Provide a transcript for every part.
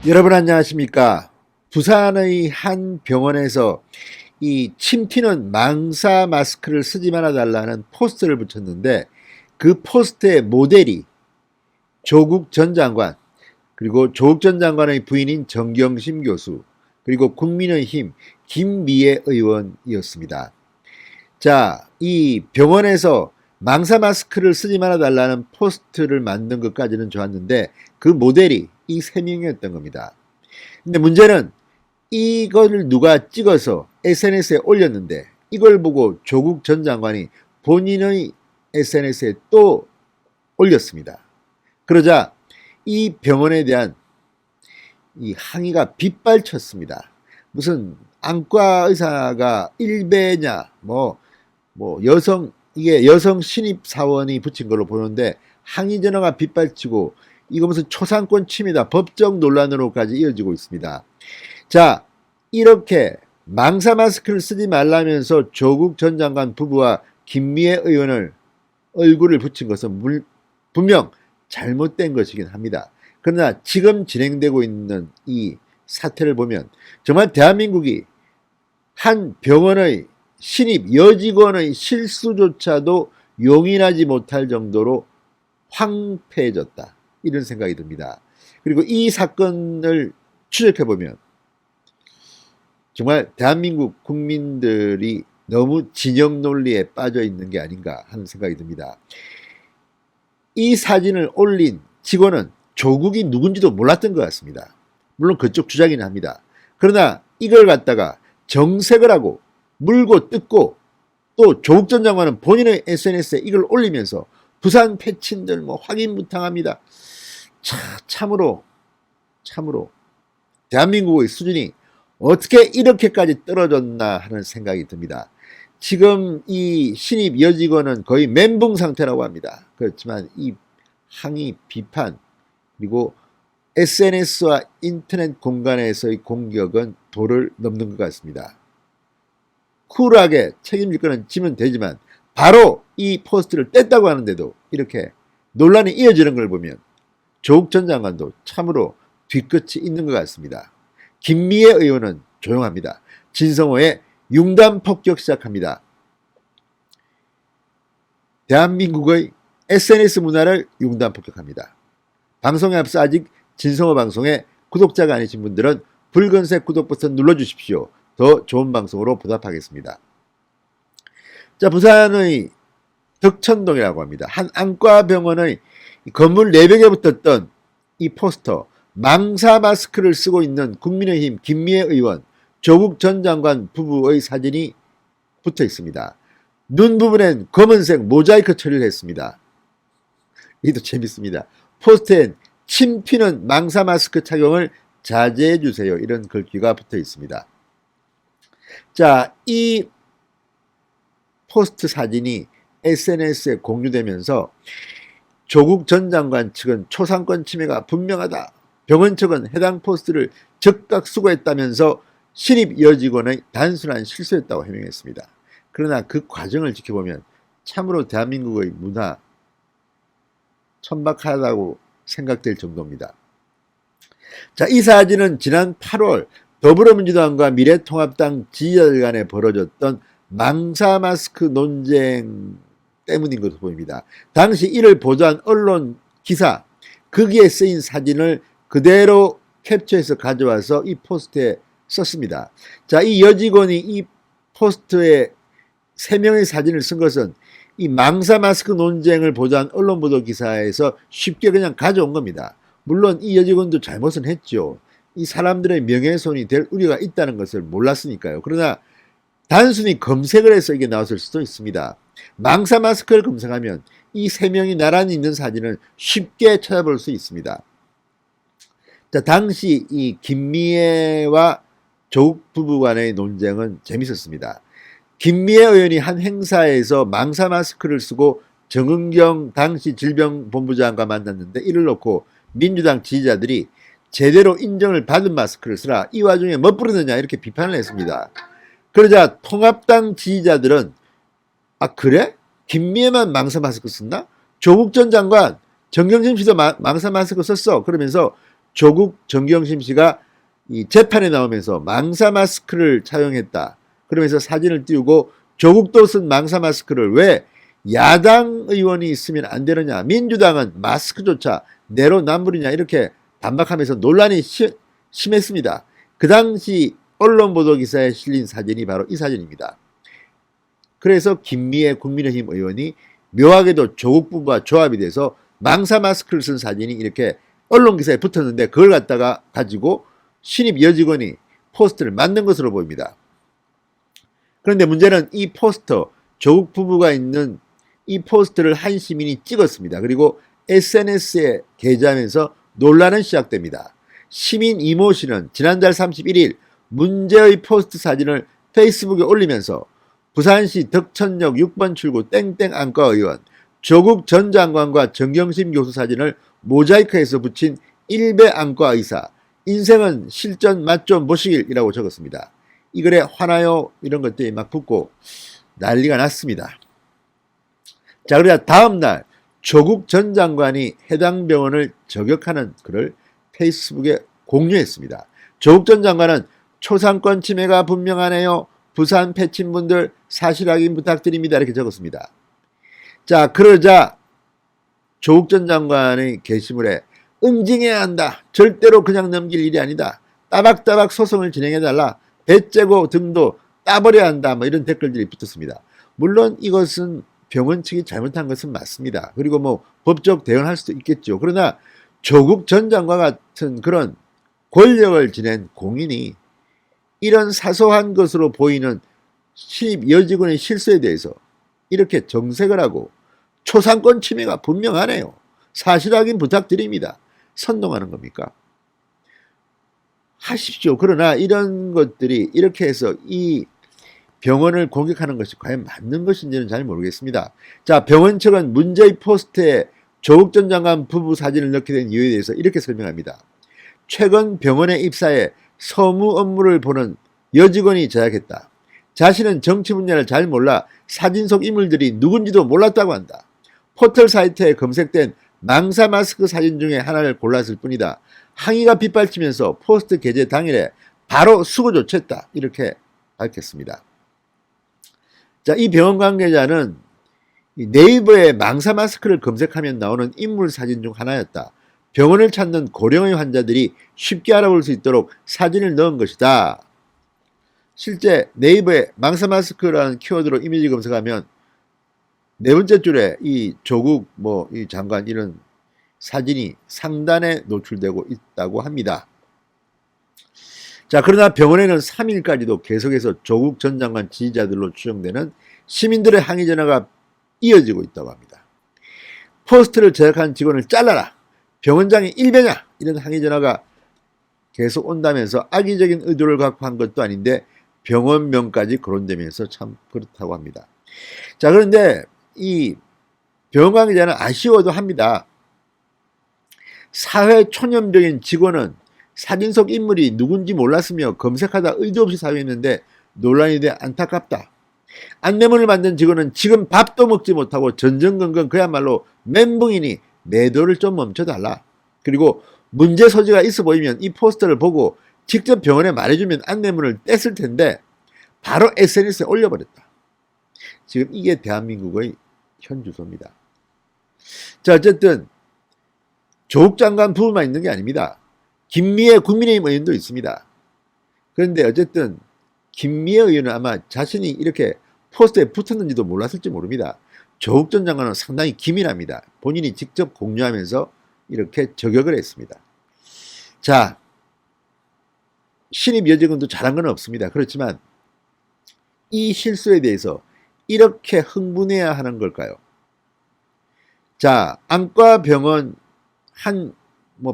여러분 안녕하십니까? 부산의 한 병원에서 이 침 튀는 망사 마스크를 쓰지 말아 달라는 포스터를 붙였는데 그 포스터의 모델이 조국 전 장관, 그리고 조국 전 장관의 부인인 정경심 교수, 그리고 국민의힘 김미애 의원이었습니다. 자, 이 병원에서 망사 마스크를 쓰지 말아 달라는 포스터를 만든 것까지는 좋았는데 그 모델이 이 세 명이었던 겁니다. 근데 문제는 이걸 누가 찍어서 SNS에 올렸는데 이걸 보고 조국 전 장관이 본인의 SNS에 또 올렸습니다. 그러자 이 병원에 대한 이 항의가 빗발쳤습니다. 무슨 안과 의사가 일배냐, 이게 여성 신입 사원이 붙인 걸로 보는데 항의 전화가 빗발치고 이거 무슨 초상권 침해다, 법적 논란으로까지 이어지고 있습니다. 자, 이렇게 망사 마스크를 쓰지 말라면서 조국 전 장관 부부와 김미애 의원을 얼굴을 붙인 것은 분명 잘못된 것이긴 합니다. 그러나 지금 진행되고 있는 이 사태를 보면 정말 대한민국이 한 병원의 신입 여직원의 실수조차도 용인하지 못할 정도로 황폐해졌다, 이런 생각이 듭니다. 그리고 이 사건을 추적해보면 정말 대한민국 국민들이 너무 진영 논리에 빠져 있는 게 아닌가 하는 생각이 듭니다. 이 사진을 올린 직원은 조국이 누군지도 몰랐던 것 같습니다. 물론 그쪽 주장이긴 합니다. 그러나 이걸 갖다가 정색을 하고 물고 뜯고 또 조국 전 장관은 본인의 SNS에 이걸 올리면서 부산 패친들 확인무탕합니다. 참으로 대한민국의 수준이 어떻게 이렇게까지 떨어졌나 하는 생각이 듭니다. 지금 이 신입 여직원은 거의 멘붕 상태라고 합니다. 그렇지만 이 항의, 비판, 그리고 SNS와 인터넷 공간에서의 공격은 도를 넘는 것 같습니다. 쿨하게 책임질 거는 지면 되지만 바로 이 포스트를 뗐다고 하는데도 이렇게 논란이 이어지는 걸 보면 조국 전 장관도 참으로 뒤끝이 있는 것 같습니다. 김미애 의원은 조용합니다. 진성호의 융단 폭격 시작합니다. 대한민국의 SNS 문화를 융단 폭격합니다. 방송에 앞서 아직 진성호 방송에 구독자가 아니신 분들은 붉은색 구독 버튼 눌러주십시오. 더 좋은 방송으로 보답하겠습니다. 자, 부산의 덕천동이라고 합니다. 한 안과병원의 건물 내벽에 붙었던 이 포스터, 망사 마스크를 쓰고 있는 국민의힘 김미애 의원, 조국 전 장관 부부의 사진이 붙어 있습니다. 눈 부분엔 검은색 모자이크 처리를 했습니다. 이도 재밌습니다. 포스터엔 침 튀는 망사 마스크 착용을 자제해 주세요, 이런 글귀가 붙어 있습니다. 자, 이 포스트 사진이 SNS에 공유되면서 조국 전 장관 측은 초상권 침해가 분명하다, 병원 측은 해당 포스트를 즉각 수거했다면서 신입 여직원의 단순한 실수였다고 해명했습니다. 그러나 그 과정을 지켜보면 참으로 대한민국의 문화 천박하다고 생각될 정도입니다. 자, 이 사진은 지난 8월 더불어민주당과 미래통합당 지지자들 간에 벌어졌던 망사 마스크 논쟁 때문인 것으로 보입니다. 당시 이를 보도한 언론 기사, 거기에 쓰인 사진을 그대로 캡처해서 가져와서 이 포스트에 썼습니다. 자, 이 여직원이 이 포스트에 3명의 사진을 쓴 것은 이 망사 마스크 논쟁을 보도한 언론 보도 기사에서 쉽게 그냥 가져온 겁니다. 물론 이 여직원도 잘못은 했죠. 이 사람들의 명예훼손이 될 우려가 있다는 것을 몰랐으니까요. 그러나 단순히 검색을 해서 이게 나왔을 수도 있습니다. 망사 마스크를 검색하면 이 3명이 나란히 있는 사진을 쉽게 찾아볼 수 있습니다. 자, 당시 이 김미애와 조국 부부 간의 논쟁은 재밌었습니다. 김미애 의원이 한 행사에서 망사 마스크를 쓰고 정은경 당시 질병본부장과 만났는데 이를 놓고 민주당 지지자들이 제대로 인정을 받은 마스크를 쓰라, 이 와중에 뭐 부르느냐, 이렇게 비판을 했습니다. 그러자 통합당 지지자들은 아, 그래? 김미애만 망사 마스크 썼나? 조국 전 장관, 정경심 씨도 망사 마스크 썼어. 그러면서 조국 정경심 씨가 이 재판에 나오면서 망사 마스크를 착용했다. 그러면서 사진을 띄우고 조국도 쓴 망사 마스크를 왜 야당 의원이 쓰면 안 되느냐. 민주당은 마스크조차 내로남불이냐. 이렇게 반박하면서 논란이 심했습니다. 그 당시 언론 보도 기사에 실린 사진이 바로 이 사진입니다. 그래서 김미애 국민의힘 의원이 묘하게도 조국 부부와 조합이 돼서 망사 마스크를 쓴 사진이 이렇게 언론 기사에 붙었는데 그걸 갖다가 가지고 신입 여직원이 포스터를 만든 것으로 보입니다. 그런데 문제는 이 포스터, 조국 부부가 있는 이 포스터를 한 시민이 찍었습니다. 그리고 SNS에 게재하면서 논란은 시작됩니다. 시민 이모 씨는 지난달 31일 문제의 포스트 사진을 페이스북에 올리면서 부산시 덕천역 6번 출구 땡땡 안과 의원, 조국 전 장관과 정경심 교수 사진을 모자이크해서 붙인 일베 안과 의사, 인생은 실전 맛 좀 보시길이라고 적었습니다. 이 글에 화나요? 이런 것들이 막 붙고 난리가 났습니다. 자, 그러자 다음날 조국 전 장관이 해당 병원을 저격하는 글을 페이스북에 공유했습니다. 조국 전 장관은 초상권 침해가 분명하네요. 부산 패친분들 사실 확인 부탁드립니다. 이렇게 적었습니다. 자, 그러자 조국 전 장관의 게시물에 응징해야 한다. 절대로 그냥 넘길 일이 아니다. 따박따박 소송을 진행해달라. 배째고 등도 따버려야 한다. 뭐 이런 댓글들이 붙었습니다. 물론 이것은 병원 측이 잘못한 것은 맞습니다. 그리고 뭐 법적 대응할 수도 있겠죠. 그러나 조국 전 장관 같은 그런 권력을 지낸 공인이 이런 사소한 것으로 보이는 신입 여직원의 실수에 대해서 이렇게 정색을 하고 초상권 침해가 분명하네요. 사실 확인 부탁드립니다. 선동하는 겁니까? 하십시오. 그러나 이런 것들이 이렇게 해서 이 병원을 공격하는 것이 과연 맞는 것인지는 잘 모르겠습니다. 자, 병원 측은 문제의 포스트에 조국 전 장관 부부 사진을 넣게 된 이유에 대해서 이렇게 설명합니다. 최근 병원에 입사해 서무 업무를 보는 여직원이 제작했다. 자신은 정치 분야를 잘 몰라 사진 속 인물들이 누군지도 몰랐다고 한다. 포털 사이트에 검색된 망사 마스크 사진 중에 하나를 골랐을 뿐이다. 항의가 빗발치면서 포스트 게재 당일에 바로 수거 조치했다. 이렇게 밝혔습니다. 자, 이 병원 관계자는 네이버에 망사 마스크를 검색하면 나오는 인물 사진 중 하나였다. 병원을 찾는 고령의 환자들이 쉽게 알아볼 수 있도록 사진을 넣은 것이다. 실제 네이버에 망사 마스크라는 키워드로 이미지 검색하면 네 번째 줄에 이 조국 이 장관 이런 사진이 상단에 노출되고 있다고 합니다. 자, 그러나 병원에는 3일까지도 계속해서 조국 전 장관 지지자들로 추정되는 시민들의 항의 전화가 이어지고 있다고 합니다. 포스트를 제작한 직원을 잘라라. 병원장이 일배냐. 이런 항의 전화가 계속 온다면서 악의적인 의도를 갖고 한 것도 아닌데 병원명까지 거론되면서 참 그렇다고 합니다. 자, 그런데 이 병원 관계자는 아쉬워도 합니다. 사회 초년병인 직원은 사진 속 인물이 누군지 몰랐으며 검색하다 의도 없이 사용했는데 논란이 돼 안타깝다. 안내문을 만든 직원은 지금 밥도 먹지 못하고 전전긍긍 그야말로 멘붕이니 매도를 좀 멈춰달라. 그리고 문제 소지가 있어 보이면 이 포스터를 보고 직접 병원에 말해주면 안내문을 뗐을 텐데 바로 SNS에 올려버렸다. 지금 이게 대한민국의 현 주소입니다. 자, 어쨌든 조국 장관 부부만 있는 게 아닙니다. 김미애 국민의힘 의원도 있습니다. 그런데 어쨌든 김미애 의원은 아마 자신이 이렇게 포스터에 붙었는지도 몰랐을지 모릅니다. 조국 전 장관은 상당히 기민합니다. 본인이 직접 공유하면서 이렇게 저격을 했습니다. 자, 신입 여직원도 잘한 건 없습니다. 그렇지만 이 실수에 대해서 이렇게 흥분해야 하는 걸까요? 자, 안과 병원 한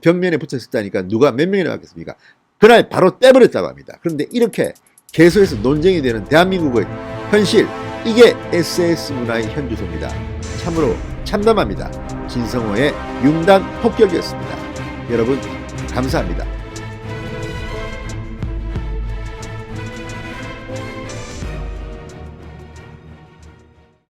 벽면에 붙었다니까 누가 몇 명이나 받겠습니까? 그날 바로 떼버렸다고 합니다. 그런데 이렇게 계속해서 논쟁이 되는 대한민국의 현실, 이게 SAS 문화의 현주소입니다. 참으로 참담합니다. 진성호의 융단 폭격이었습니다. 여러분 감사합니다.